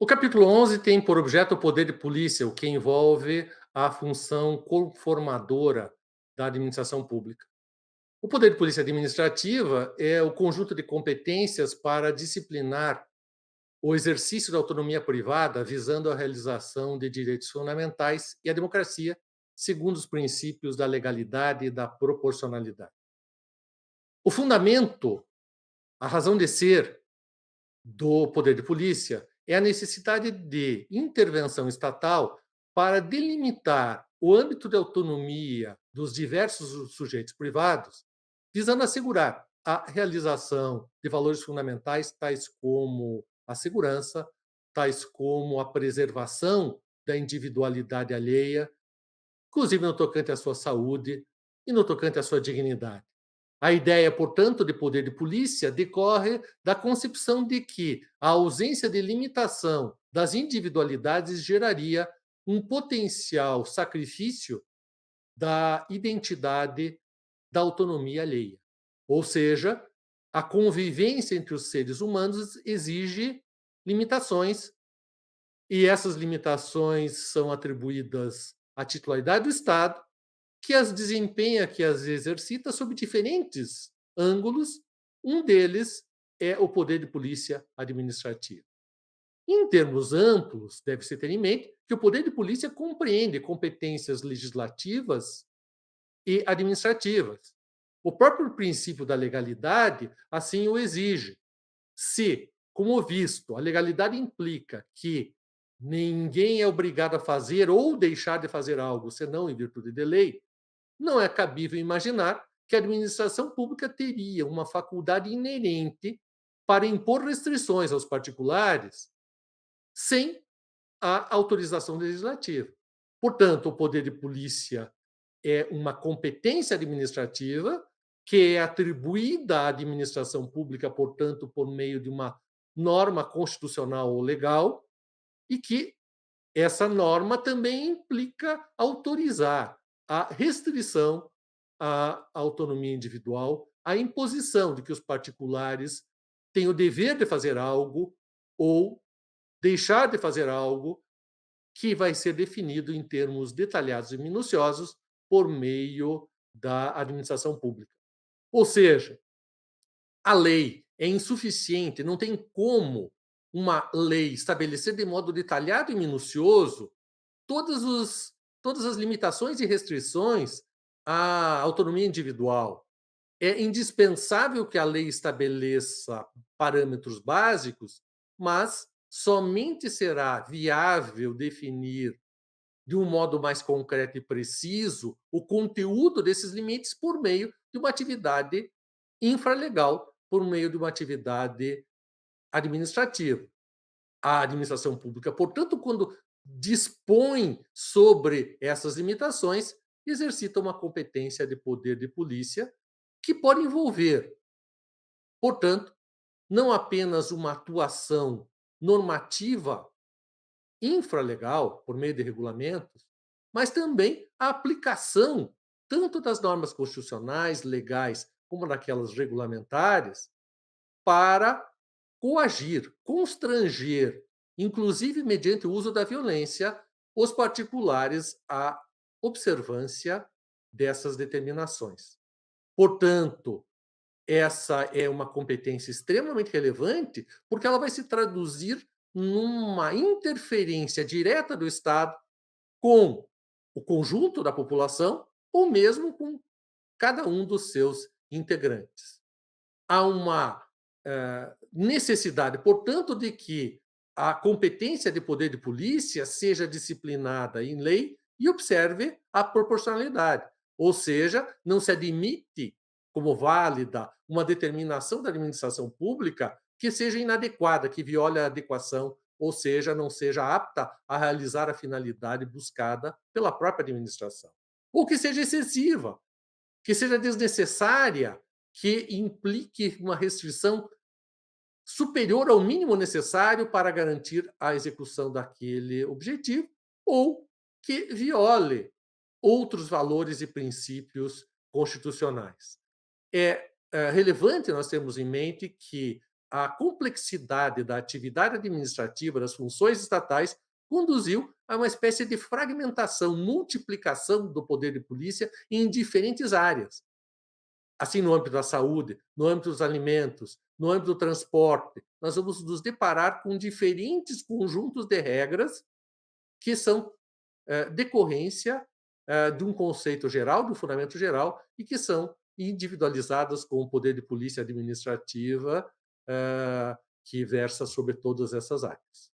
O capítulo 11 tem por objeto o poder de polícia, o que envolve a função conformadora da administração pública. O poder de polícia administrativa é o conjunto de competências para disciplinar o exercício da autonomia privada, visando a realização de direitos fundamentais e a democracia, segundo os princípios da legalidade e da proporcionalidade. O fundamento, a razão de ser do poder de polícia é a necessidade de intervenção estatal para delimitar o âmbito de autonomia dos diversos sujeitos privados, visando assegurar a realização de valores fundamentais, tais como a segurança, tais como a preservação da individualidade alheia, inclusive no tocante à sua saúde e no tocante à sua dignidade. A ideia, portanto, de poder de polícia decorre da concepção de que a ausência de limitação das individualidades geraria um potencial sacrifício da identidade da autonomia alheia. Ou seja, a convivência entre os seres humanos exige limitações, e essas limitações são atribuídas à titularidade do Estado, que as desempenha, que as exercita sob diferentes ângulos. Um deles é o poder de polícia administrativa. Em termos amplos, deve-se ter em mente que o poder de polícia compreende competências legislativas e administrativas. O próprio princípio da legalidade assim o exige. Se, como visto, a legalidade implica que ninguém é obrigado a fazer ou deixar de fazer algo senão em virtude de lei, não é cabível imaginar que a administração pública teria uma faculdade inerente para impor restrições aos particulares sem a autorização legislativa. Portanto, o poder de polícia é uma competência administrativa que é atribuída à administração pública, portanto, por meio de uma norma constitucional ou legal, e que essa norma também implica autorizar a restrição à autonomia individual, a imposição de que os particulares têm o dever de fazer algo ou deixar de fazer algo, que vai ser definido em termos detalhados e minuciosos por meio da administração pública. Ou seja, a lei é insuficiente, não tem como uma lei estabelecer de modo detalhado e minucioso todas, todas as limitações e restrições à autonomia individual. É indispensável que a lei estabeleça parâmetros básicos, mas somente será viável definir de um modo mais concreto e preciso o conteúdo desses limites por meio de uma atividade infralegal, por meio de uma atividade administrativa. A administração pública, portanto, quando dispõe sobre essas limitações, exercita uma competência de poder de polícia que pode envolver, portanto, não apenas uma atuação normativa infralegal, por meio de regulamentos, mas também a aplicação tanto das normas constitucionais, legais, como daquelas regulamentares, para coagir, constranger, inclusive mediante o uso da violência, os particulares à observância dessas determinações. Portanto, essa é uma competência extremamente relevante, porque ela vai se traduzir numa interferência direta do Estado com o conjunto da população ou mesmo com cada um dos seus integrantes. Há uma necessidade, portanto, de que a competência de poder de polícia seja disciplinada em lei e observe a proporcionalidade. Ou seja, não se admite como válida uma determinação da administração pública que seja inadequada, que viole a adequação, ou seja, não seja apta a realizar a finalidade buscada pela própria administração. Ou que seja excessiva, que seja desnecessária, que implique uma restrição superior ao mínimo necessário para garantir a execução daquele objetivo, ou que viole outros valores e princípios constitucionais. É relevante nós termos em mente que a complexidade da atividade administrativa das funções estatais conduziu a uma espécie de fragmentação, multiplicação do poder de polícia em diferentes áreas. Assim, no âmbito da saúde, no âmbito dos alimentos, no âmbito do transporte, nós vamos nos deparar com diferentes conjuntos de regras que são decorrência de um conceito geral, de um fundamento geral, e que são individualizadas com o poder de polícia administrativa que versa sobre todas essas áreas.